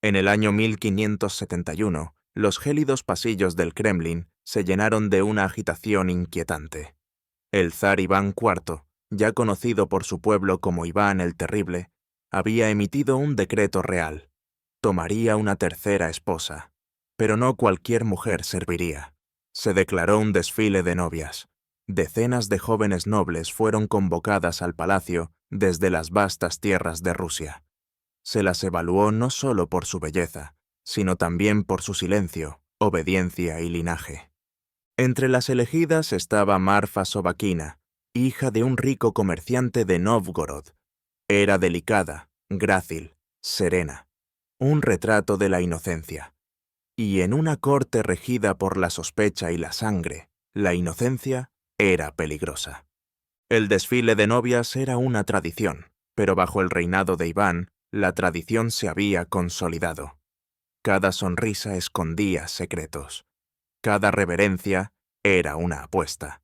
En el año 1571, los gélidos pasillos del Kremlin se llenaron de una agitación inquietante. El zar Iván IV, ya conocido por su pueblo como Iván el Terrible, había emitido un decreto real. Tomaría una tercera esposa, pero no cualquier mujer serviría. Se declaró un desfile de novias. Decenas de jóvenes nobles fueron convocadas al palacio desde las vastas tierras de Rusia. Se las evaluó no solo por su belleza, sino también por su silencio, obediencia y linaje. Entre las elegidas estaba Marfa Sobakina, hija de un rico comerciante de Novgorod. Era delicada, grácil, serena, un retrato de la inocencia. Y en una corte regida por la sospecha y la sangre, la inocencia era peligrosa. El desfile de novias era una tradición, pero bajo el reinado de Iván, la tradición se había consolidado. Cada sonrisa escondía secretos. Cada reverencia era una apuesta.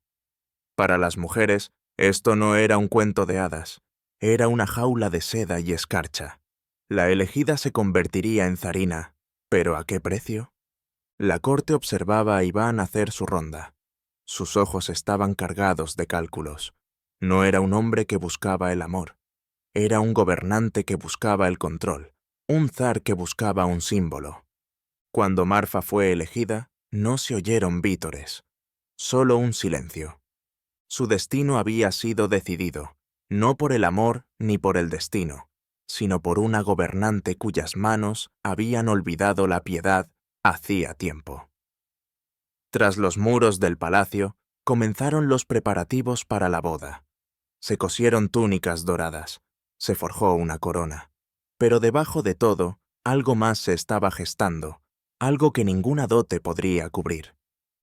Para las mujeres, esto no era un cuento de hadas, era una jaula de seda y escarcha. La elegida se convertiría en zarina, ¿pero a qué precio? La corte observaba a Iván hacer su ronda. Sus ojos estaban cargados de cálculos. No era un hombre que buscaba el amor. Era un gobernante que buscaba el control, un zar que buscaba un símbolo. Cuando Marfa fue elegida, no se oyeron vítores, solo un silencio. Su destino había sido decidido, no por el amor ni por el destino, sino por una gobernante cuyas manos habían olvidado la piedad hacía tiempo. Tras los muros del palacio, comenzaron los preparativos para la boda. Se cosieron túnicas doradas, se forjó una corona. Pero debajo de todo, algo más se estaba gestando, algo que ninguna dote podría cubrir.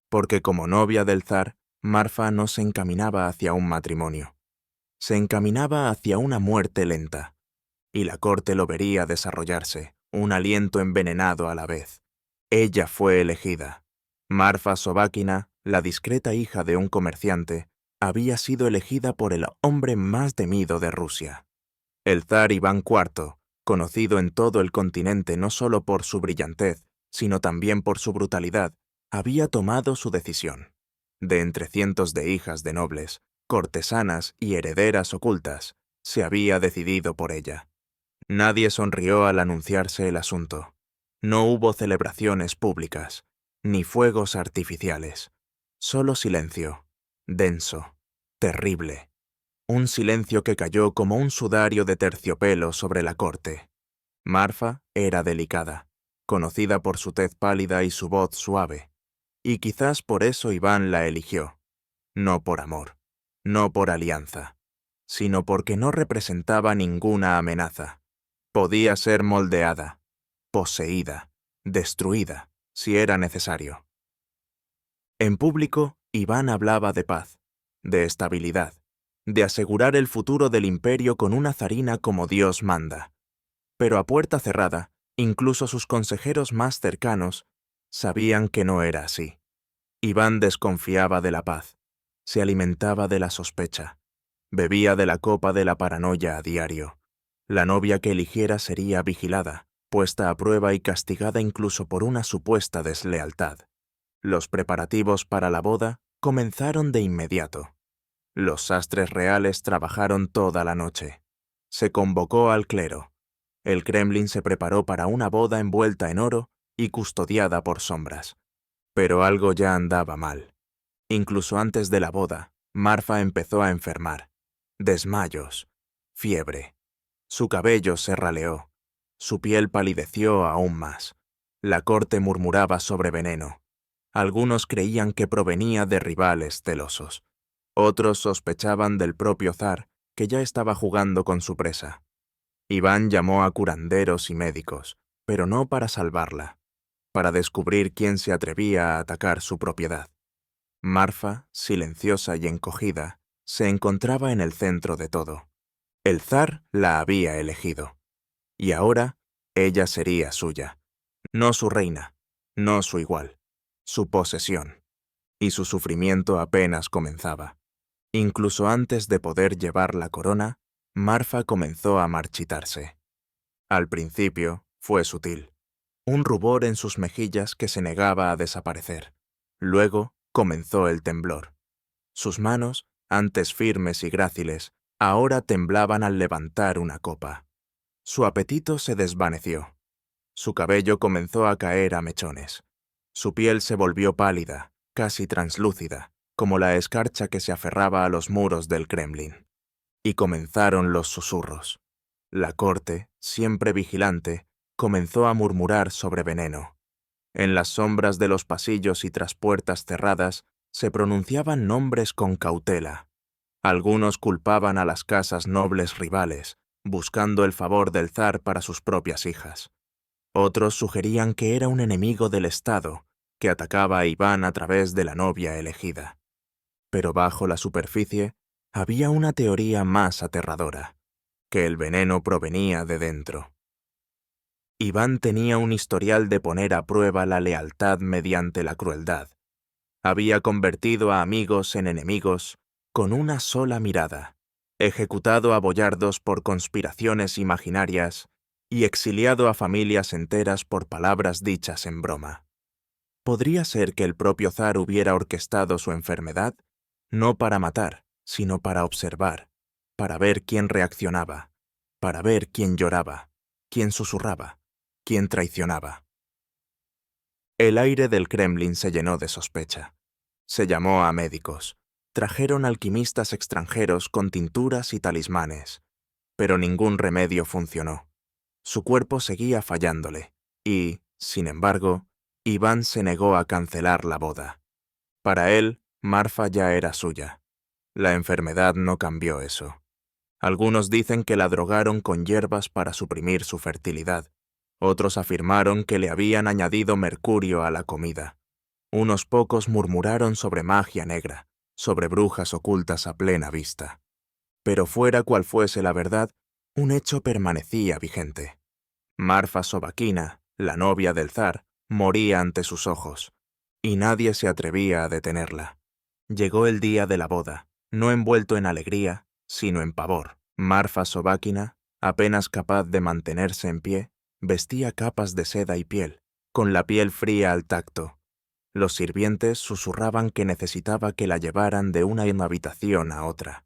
Porque como novia del zar, Marfa no se encaminaba hacia un matrimonio. Se encaminaba hacia una muerte lenta. Y la corte lo vería desarrollarse, un aliento envenenado a la vez. Ella fue elegida. Marfa Sobakina, la discreta hija de un comerciante, había sido elegida por el hombre más temido de Rusia. El zar Iván IV, conocido en todo el continente no solo por su brillantez, sino también por su brutalidad, había tomado su decisión. De entre cientos de hijas de nobles, cortesanas y herederas ocultas, se había decidido por ella. Nadie sonrió al anunciarse el asunto. No hubo celebraciones públicas, ni fuegos artificiales. Solo silencio, denso, terrible. Un silencio que cayó como un sudario de terciopelo sobre la corte. Marfa era delicada, conocida por su tez pálida y su voz suave. Y quizás por eso Iván la eligió. No por amor, no por alianza, sino porque no representaba ninguna amenaza. Podía ser moldeada, poseída, destruida, si era necesario. En público, Iván hablaba de paz, de estabilidad, de asegurar el futuro del imperio con una zarina como Dios manda. Pero a puerta cerrada, incluso sus consejeros más cercanos sabían que no era así. Iván desconfiaba de la paz, se alimentaba de la sospecha, bebía de la copa de la paranoia a diario. La novia que eligiera sería vigilada, puesta a prueba y castigada incluso por una supuesta deslealtad. Los preparativos para la boda comenzaron de inmediato. Los sastres reales trabajaron toda la noche. Se convocó al clero. El Kremlin se preparó para una boda envuelta en oro y custodiada por sombras. Pero algo ya andaba mal. Incluso antes de la boda, Marfa empezó a enfermar. Desmayos, fiebre. Su cabello se raleó. Su piel palideció aún más. La corte murmuraba sobre veneno. Algunos creían que provenía de rivales celosos. Otros sospechaban del propio zar, que ya estaba jugando con su presa. Iván llamó a curanderos y médicos, pero no para salvarla, para descubrir quién se atrevía a atacar su propiedad. Marfa, silenciosa y encogida, se encontraba en el centro de todo. El zar la había elegido. Y ahora, ella sería suya. No su reina, no su igual, su posesión. Y su sufrimiento apenas comenzaba. Incluso antes de poder llevar la corona, Marfa comenzó a marchitarse. Al principio, fue sutil. un rubor en sus mejillas que se negaba a desaparecer. Luego comenzó el temblor. Sus manos, antes firmes y gráciles, ahora temblaban al levantar una copa. Su apetito se desvaneció. Su cabello comenzó a caer a mechones. Su piel se volvió pálida, casi translúcida, como la escarcha que se aferraba a los muros del Kremlin. Y comenzaron los susurros. La corte, siempre vigilante, comenzó a murmurar sobre veneno. En las sombras de los pasillos y tras puertas cerradas se pronunciaban nombres con cautela. Algunos culpaban a las casas nobles rivales, buscando el favor del zar para sus propias hijas. Otros sugerían que era un enemigo del Estado, que atacaba a Iván a través de la novia elegida. Pero bajo la superficie había una teoría más aterradora, que el veneno provenía de dentro. Iván tenía un historial de poner a prueba la lealtad mediante la crueldad. Había convertido a amigos en enemigos con una sola mirada, ejecutado a boyardos por conspiraciones imaginarias y exiliado a familias enteras por palabras dichas en broma. ¿Podría ser que el propio zar hubiera orquestado su enfermedad? No para matar, sino para observar, para ver quién reaccionaba, para ver quién lloraba, quién susurraba, quién traicionaba. El aire del Kremlin se llenó de sospecha. Se llamó a médicos. Trajeron alquimistas extranjeros con tinturas y talismanes. Pero ningún remedio funcionó. Su cuerpo seguía fallándole, y, sin embargo, Iván se negó a cancelar la boda. Para él, Marfa ya era suya. La enfermedad no cambió eso. Algunos dicen que la drogaron con hierbas para suprimir su fertilidad. Otros afirmaron que le habían añadido mercurio a la comida. Unos pocos murmuraron sobre magia negra, sobre brujas ocultas a plena vista. Pero fuera cual fuese la verdad, un hecho permanecía vigente. Marfa Sobakina, la novia del zar, moría ante sus ojos, y nadie se atrevía a detenerla. Llegó el día de la boda, no envuelto en alegría, sino en pavor. Marfa Sobakina, apenas capaz de mantenerse en pie, vestía capas de seda y piel, con la piel fría al tacto. Los sirvientes susurraban que necesitaba que la llevaran de una habitación a otra.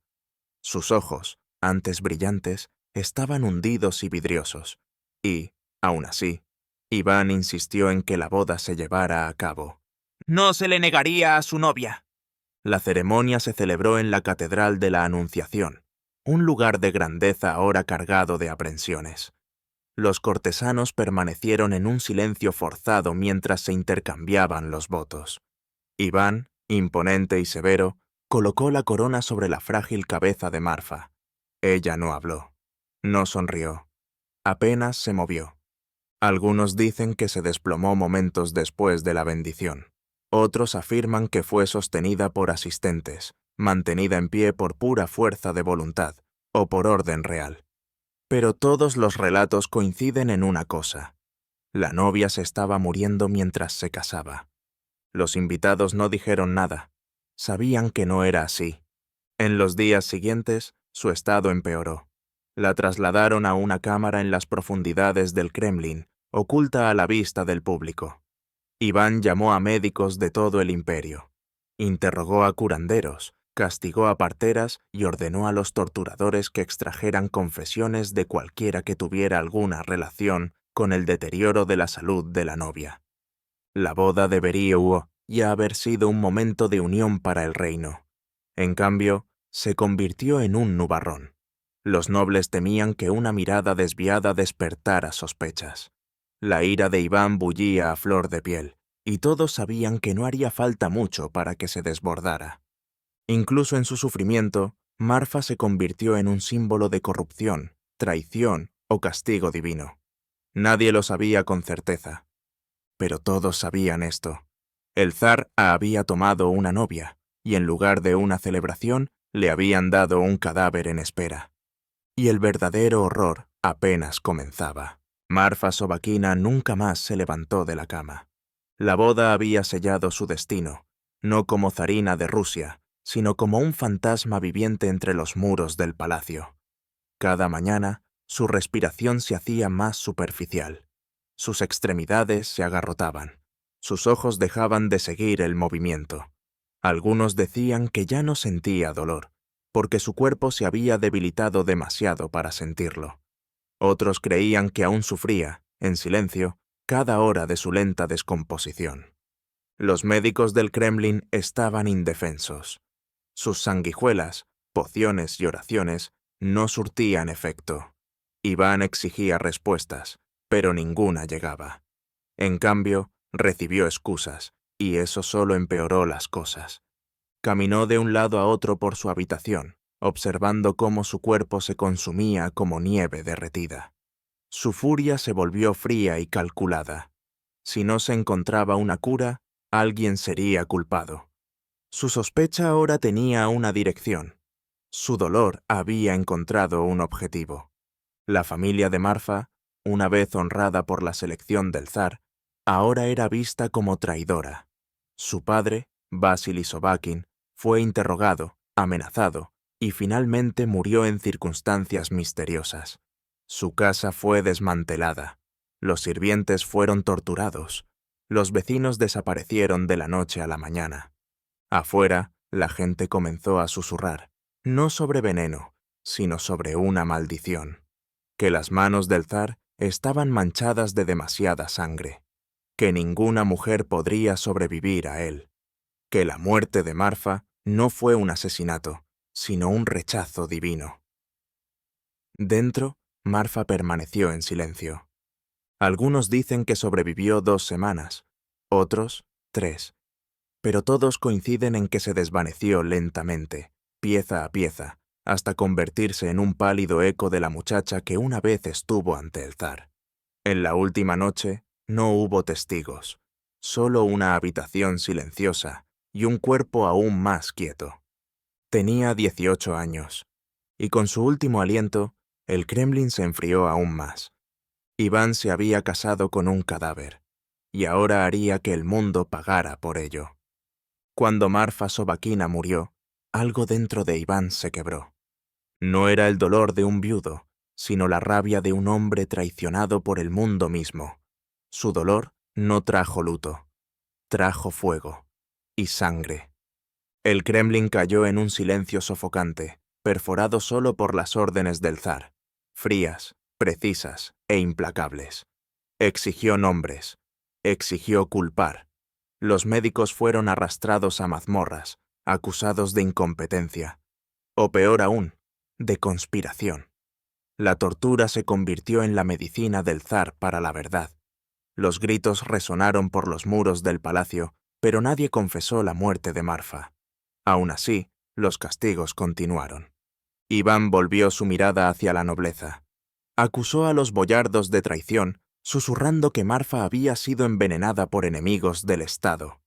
Sus ojos, antes brillantes, estaban hundidos y vidriosos, y, aun así, Iván insistió en que la boda se llevara a cabo. No se le negaría a su novia. La ceremonia se celebró en la Catedral de la Anunciación, un lugar de grandeza ahora cargado de aprensiones. Los cortesanos permanecieron en un silencio forzado mientras se intercambiaban los votos. Iván, imponente y severo, colocó la corona sobre la frágil cabeza de Marfa. Ella no habló, no sonrió, apenas se movió. Algunos dicen que se desplomó momentos después de la bendición. Otros afirman que fue sostenida por asistentes, mantenida en pie por pura fuerza de voluntad o por orden real. Pero todos los relatos coinciden en una cosa. La novia se estaba muriendo mientras se casaba. Los invitados no dijeron nada. Sabían que no era así. En los días siguientes, su estado empeoró. La trasladaron a una cámara en las profundidades del Kremlin, oculta a la vista del público. Iván llamó a médicos de todo el imperio. Interrogó a curanderos, castigó a parteras y ordenó a los torturadores que extrajeran confesiones de cualquiera que tuviera alguna relación con el deterioro de la salud de la novia. La boda debería ya haber sido un momento de unión para el reino. En cambio, se convirtió en un nubarrón. Los nobles temían que una mirada desviada despertara sospechas. La ira de Iván bullía a flor de piel, y todos sabían que no haría falta mucho para que se desbordara. Incluso en su sufrimiento, Marfa se convirtió en un símbolo de corrupción, traición o castigo divino. Nadie lo sabía con certeza. Pero todos sabían esto. El zar había tomado una novia, y en lugar de una celebración, le habían dado un cadáver en espera. Y el verdadero horror apenas comenzaba. Marfa Sobakina nunca más se levantó de la cama. La boda había sellado su destino, no como zarina de Rusia, sino como un fantasma viviente entre los muros del palacio. Cada mañana, su respiración se hacía más superficial. Sus extremidades se agarrotaban. Sus ojos dejaban de seguir el movimiento. Algunos decían que ya no sentía dolor, porque su cuerpo se había debilitado demasiado para sentirlo. Otros creían que aún sufría, en silencio, cada hora de su lenta descomposición. Los médicos del Kremlin estaban indefensos. Sus sanguijuelas, pociones y oraciones no surtían efecto. Iván exigía respuestas, pero ninguna llegaba. En cambio, recibió excusas, y eso solo empeoró las cosas. Caminó de un lado a otro por su habitación, observando cómo su cuerpo se consumía como nieve derretida. Su furia se volvió fría y calculada. Si no se encontraba una cura, alguien sería culpado. Su sospecha ahora tenía una dirección. Su dolor había encontrado un objetivo. La familia de Marfa, una vez honrada por la selección del zar, ahora era vista como traidora. Su padre, Vasily Sobakin, fue interrogado, amenazado, y finalmente murió en circunstancias misteriosas. Su casa fue desmantelada. Los sirvientes fueron torturados. Los vecinos desaparecieron de la noche a la mañana. Afuera, la gente comenzó a susurrar, no sobre veneno, sino sobre una maldición. Que las manos del zar estaban manchadas de demasiada sangre. Que ninguna mujer podría sobrevivir a él. Que la muerte de Marfa no fue un asesinato, sino un rechazo divino. Dentro, Marfa permaneció en silencio. Algunos dicen que sobrevivió 2 semanas, otros 3. Pero todos coinciden en que se desvaneció lentamente, pieza a pieza, hasta convertirse en un pálido eco de la muchacha que una vez estuvo ante el zar. En la última noche no hubo testigos, solo una habitación silenciosa y un cuerpo aún más quieto. Tenía 18 años, y con su último aliento, el Kremlin se enfrió aún más. Iván se había casado con un cadáver, y ahora haría que el mundo pagara por ello. Cuando Marfa Sobakina murió, algo dentro de Iván se quebró. No era el dolor de un viudo, sino la rabia de un hombre traicionado por el mundo mismo. Su dolor no trajo luto, trajo fuego y sangre. El Kremlin cayó en un silencio sofocante, perforado solo por las órdenes del zar, frías, precisas e implacables. Exigió nombres, exigió culpar. Los médicos fueron arrastrados a mazmorras, acusados de incompetencia, o peor aún, de conspiración. La tortura se convirtió en la medicina del zar para la verdad. Los gritos resonaron por los muros del palacio, pero nadie confesó la muerte de Marfa. Aún así, los castigos continuaron. Iván volvió su mirada hacia la nobleza. Acusó a los boyardos de traición, susurrando que Marfa había sido envenenada por enemigos del Estado.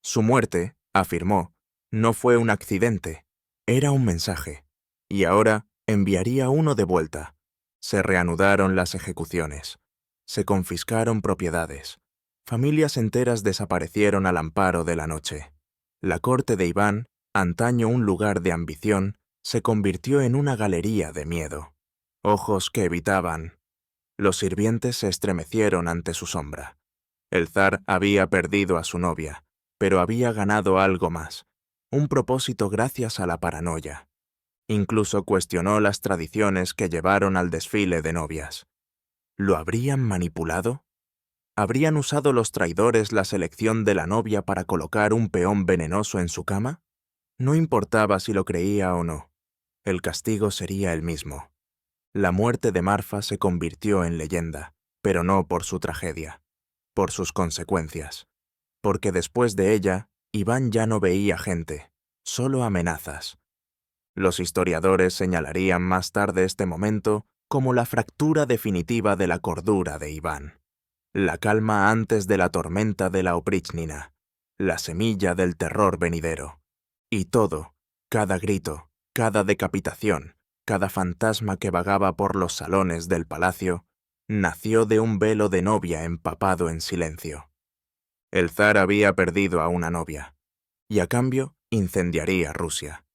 Su muerte, afirmó, no fue un accidente, era un mensaje, y ahora enviaría uno de vuelta. Se reanudaron las ejecuciones, se confiscaron propiedades, familias enteras desaparecieron al amparo de la noche. La corte de Iván, antaño un lugar de ambición, se convirtió en una galería de miedo. Ojos que evitaban. Los sirvientes se estremecieron ante su sombra. El zar había perdido a su novia, pero había ganado algo más, un propósito gracias a la paranoia. Incluso cuestionó las tradiciones que llevaron al desfile de novias. ¿Lo habrían manipulado? ¿Habrían usado los traidores la selección de la novia para colocar un peón venenoso en su cama? No importaba si lo creía o no. El castigo sería el mismo. La muerte de Marfa se convirtió en leyenda, pero no por su tragedia, por sus consecuencias. Porque después de ella, Iván ya no veía gente, solo amenazas. Los historiadores señalarían más tarde este momento como la fractura definitiva de la cordura de Iván. La calma antes de la tormenta de la Oprichnina, la semilla del terror venidero. Y todo, cada grito, cada decapitación, cada fantasma que vagaba por los salones del palacio, nació de un velo de novia empapado en silencio. El zar había perdido a una novia, y a cambio incendiaría Rusia.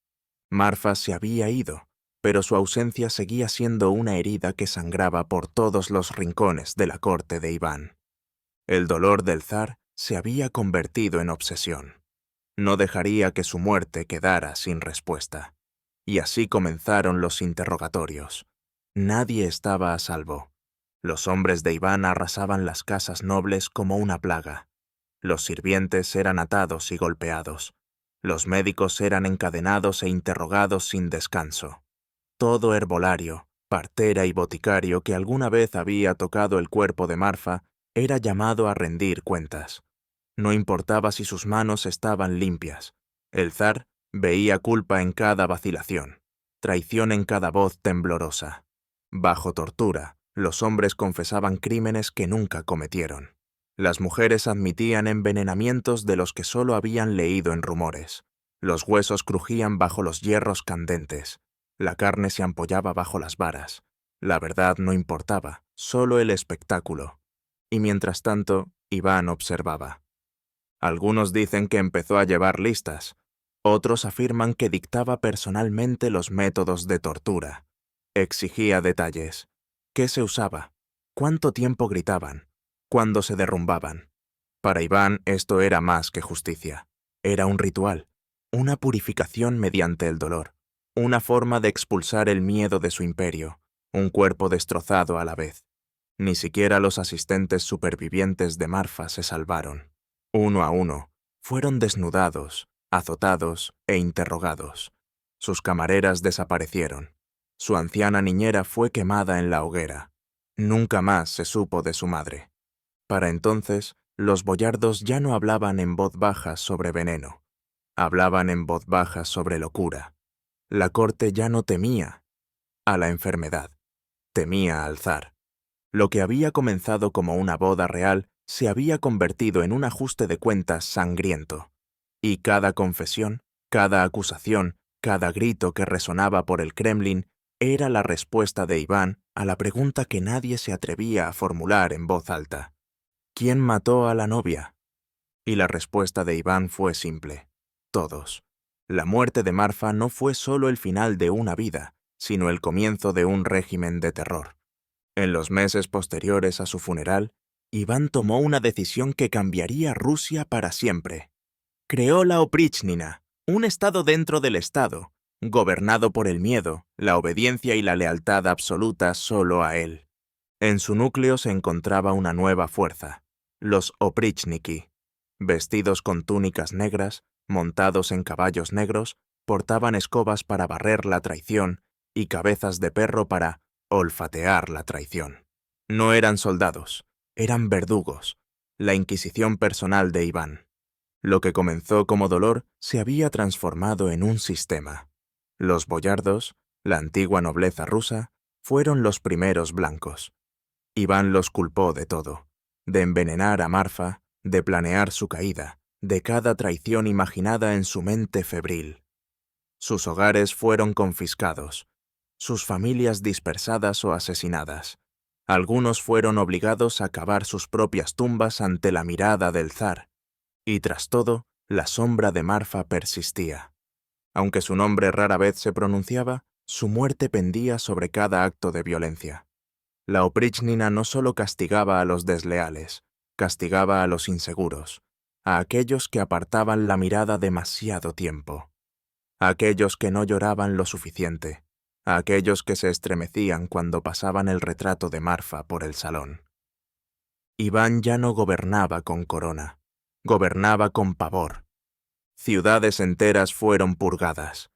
Marfa se había ido, pero su ausencia seguía siendo una herida que sangraba por todos los rincones de la corte de Iván. El dolor del zar se había convertido en obsesión. No dejaría que su muerte quedara sin respuesta. Y así comenzaron los interrogatorios. Nadie estaba a salvo. Los hombres de Iván arrasaban las casas nobles como una plaga. Los sirvientes eran atados y golpeados. Los médicos eran encadenados e interrogados sin descanso. Todo herbolario, partera y boticario que alguna vez había tocado el cuerpo de Marfa era llamado a rendir cuentas. No importaba si sus manos estaban limpias. El zar veía culpa en cada vacilación, traición en cada voz temblorosa. Bajo tortura, los hombres confesaban crímenes que nunca cometieron. Las mujeres admitían envenenamientos de los que solo habían leído en rumores. Los huesos crujían bajo los hierros candentes. La carne se ampollaba bajo las varas. La verdad no importaba, solo el espectáculo. Y mientras tanto, Iván observaba. Algunos dicen que empezó a llevar listas. Otros afirman que dictaba personalmente los métodos de tortura. Exigía detalles. ¿Qué se usaba? ¿Cuánto tiempo gritaban? ¿Cuándo se derrumbaban? Para Iván esto era más que justicia. Era un ritual, una purificación mediante el dolor, una forma de expulsar el miedo de su imperio, un cuerpo destrozado a la vez. Ni siquiera los asistentes supervivientes de Marfa se salvaron. Uno a uno, fueron desnudados, azotados e interrogados. Sus camareras desaparecieron. Su anciana niñera fue quemada en la hoguera. Nunca más se supo de su madre. Para entonces, los boyardos ya no hablaban en voz baja sobre veneno. Hablaban en voz baja sobre locura. La corte ya no temía a la enfermedad, temía al zar. Lo que había comenzado como una boda real se había convertido en un ajuste de cuentas sangriento. Y cada confesión, cada acusación, cada grito que resonaba por el Kremlin era la respuesta de Iván a la pregunta que nadie se atrevía a formular en voz alta. ¿Quién mató a la novia? Y la respuesta de Iván fue simple. Todos. La muerte de Marfa no fue solo el final de una vida, sino el comienzo de un régimen de terror. En los meses posteriores a su funeral, Iván tomó una decisión que cambiaría Rusia para siempre. Creó la Oprichnina, un estado dentro del estado, gobernado por el miedo, la obediencia y la lealtad absoluta solo a él. En su núcleo se encontraba una nueva fuerza, los Oprichniki. Vestidos con túnicas negras, montados en caballos negros, portaban escobas para barrer la traición y cabezas de perro para olfatear la traición. No eran soldados, eran verdugos, la inquisición personal de Iván. Lo que comenzó como dolor se había transformado en un sistema. Los boyardos, la antigua nobleza rusa, fueron los primeros blancos. Iván los culpó de todo, de envenenar a Marfa, de planear su caída, de cada traición imaginada en su mente febril. Sus hogares fueron confiscados, sus familias dispersadas o asesinadas. Algunos fueron obligados a cavar sus propias tumbas ante la mirada del zar, y tras todo, la sombra de Marfa persistía. Aunque su nombre rara vez se pronunciaba, su muerte pendía sobre cada acto de violencia. La Oprichnina no solo castigaba a los desleales, castigaba a los inseguros, a aquellos que apartaban la mirada demasiado tiempo, a aquellos que no lloraban lo suficiente, a aquellos que se estremecían cuando pasaban el retrato de Marfa por el salón. Iván ya no gobernaba con corona, gobernaba con pavor. Ciudades enteras fueron purgadas.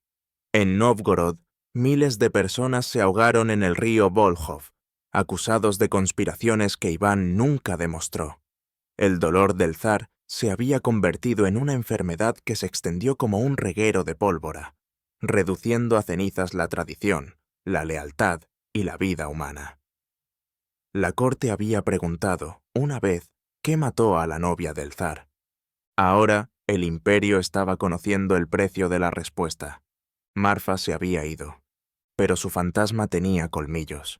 En Novgorod, miles de personas se ahogaron en el río Volkhov, acusados de conspiraciones que Iván nunca demostró. El dolor del zar se había convertido en una enfermedad que se extendió como un reguero de pólvora, reduciendo a cenizas la tradición, la lealtad y la vida humana. La corte había preguntado, una vez, qué mató a la novia del zar. Ahora, el imperio estaba conociendo el precio de la respuesta. Marfa se había ido, pero su fantasma tenía colmillos,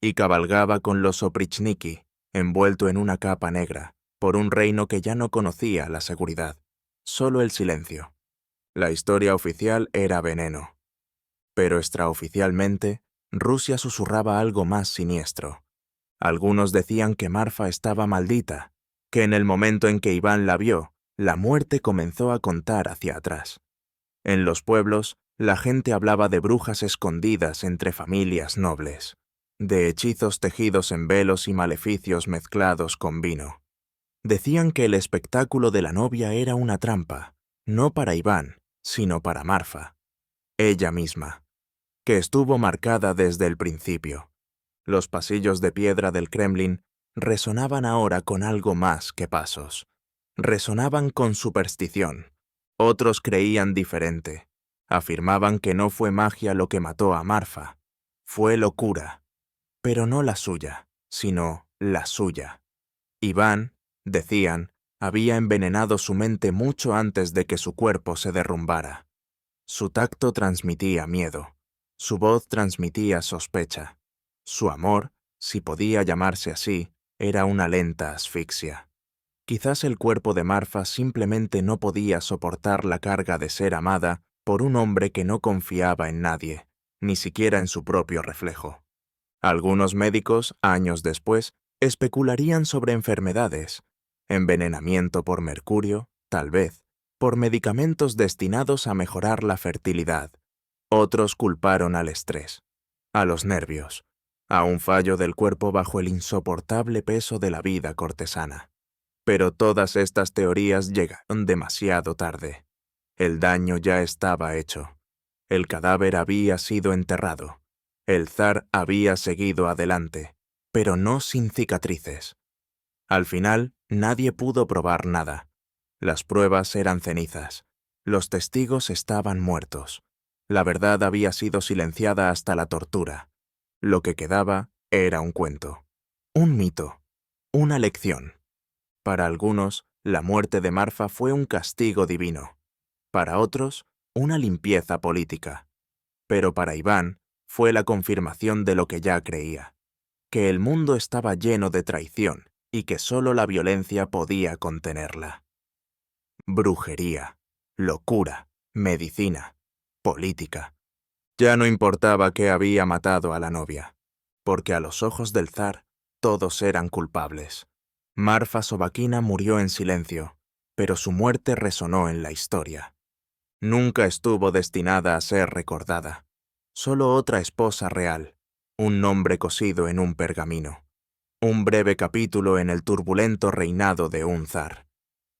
y cabalgaba con los Oprichniki, envuelto en una capa negra, por un reino que ya no conocía la seguridad, solo el silencio. La historia oficial era veneno. Pero extraoficialmente, Rusia susurraba algo más siniestro. Algunos decían que Marfa estaba maldita, que en el momento en que Iván la vio, la muerte comenzó a contar hacia atrás. En los pueblos, la gente hablaba de brujas escondidas entre familias nobles, de hechizos tejidos en velos y maleficios mezclados con vino. Decían que el espectáculo de la novia era una trampa, no para Iván, sino para Marfa, ella misma, que estuvo marcada desde el principio. Los pasillos de piedra del Kremlin resonaban ahora con algo más que pasos. Resonaban con superstición. Otros creían diferente. Afirmaban que no fue magia lo que mató a Marfa. Fue locura. Pero no la suya, sino la suya. Iván, decían, había envenenado su mente mucho antes de que su cuerpo se derrumbara. Su tacto transmitía miedo. Su voz transmitía sospecha. Su amor, si podía llamarse así, era una lenta asfixia. Quizás el cuerpo de Marfa simplemente no podía soportar la carga de ser amada por un hombre que no confiaba en nadie, ni siquiera en su propio reflejo. Algunos médicos, años después, especularían sobre enfermedades, envenenamiento por mercurio, tal vez, por medicamentos destinados a mejorar la fertilidad. Otros culparon al estrés, a los nervios, a un fallo del cuerpo bajo el insoportable peso de la vida cortesana. Pero todas estas teorías llegaron demasiado tarde. El daño ya estaba hecho. El cadáver había sido enterrado. El zar había seguido adelante, pero no sin cicatrices. Al final, nadie pudo probar nada. Las pruebas eran cenizas. Los testigos estaban muertos. La verdad había sido silenciada hasta la tortura. Lo que quedaba era un cuento, un mito, una lección. Para algunos, la muerte de Marfa fue un castigo divino. Para otros, una limpieza política. Pero para Iván, fue la confirmación de lo que ya creía, que el mundo estaba lleno de traición y que solo la violencia podía contenerla. Brujería, locura, medicina, política. Ya no importaba que había matado a la novia, porque a los ojos del zar todos eran culpables. Marfa Sobakina murió en silencio, pero su muerte resonó en la historia. Nunca estuvo destinada a ser recordada. Solo otra esposa real, un nombre cosido en un pergamino. Un breve capítulo en el turbulento reinado de un zar.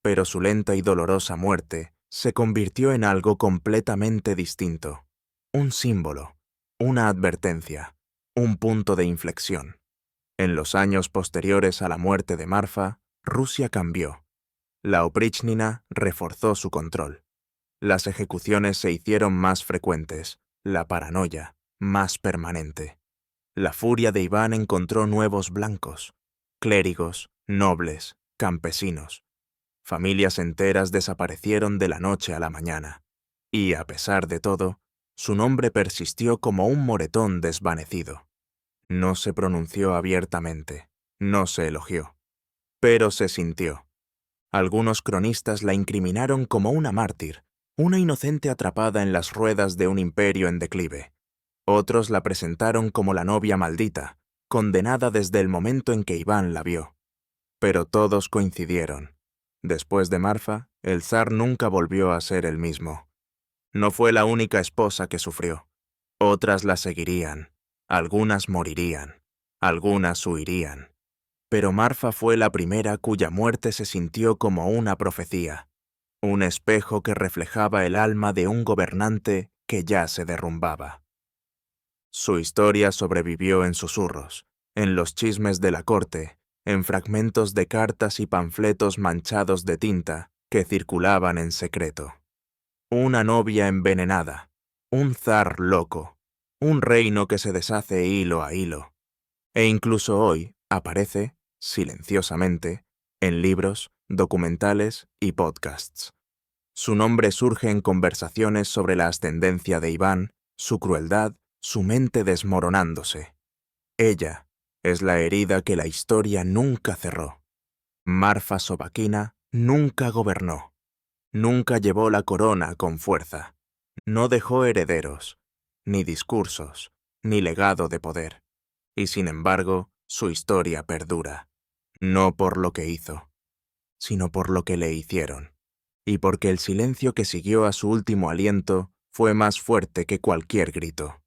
Pero su lenta y dolorosa muerte se convirtió en algo completamente distinto. Un símbolo, una advertencia, un punto de inflexión. En los años posteriores a la muerte de Marfa, Rusia cambió. La Oprichnina reforzó su control. Las ejecuciones se hicieron más frecuentes, la paranoia más permanente. La furia de Iván encontró nuevos blancos, clérigos, nobles, campesinos. Familias enteras desaparecieron de la noche a la mañana, y, a pesar de todo, su nombre persistió como un moretón desvanecido. No se pronunció abiertamente, no se elogió, pero se sintió. Algunos cronistas la incriminaron como una mártir, una inocente atrapada en las ruedas de un imperio en declive. Otros la presentaron como la novia maldita, condenada desde el momento en que Iván la vio. Pero todos coincidieron. Después de Marfa, el zar nunca volvió a ser el mismo. No fue la única esposa que sufrió. Otras la seguirían. Algunas morirían. Algunas huirían. Pero Marfa fue la primera cuya muerte se sintió como una profecía. Un espejo que reflejaba el alma de un gobernante que ya se derrumbaba. Su historia sobrevivió en susurros, en los chismes de la corte, en fragmentos de cartas y panfletos manchados de tinta que circulaban en secreto. Una novia envenenada, un zar loco, un reino que se deshace hilo a hilo. E incluso hoy aparece, silenciosamente, en libros, documentales y podcasts. Su nombre surge en conversaciones sobre la ascendencia de Iván, su crueldad, su mente desmoronándose. Ella es la herida que la historia nunca cerró. Marfa Sobakina nunca gobernó. Nunca llevó la corona con fuerza. No dejó herederos. ni discursos, ni legado de poder. Y sin embargo, su historia perdura, no por lo que hizo, sino por lo que le hicieron, y porque el silencio que siguió a su último aliento fue más fuerte que cualquier grito.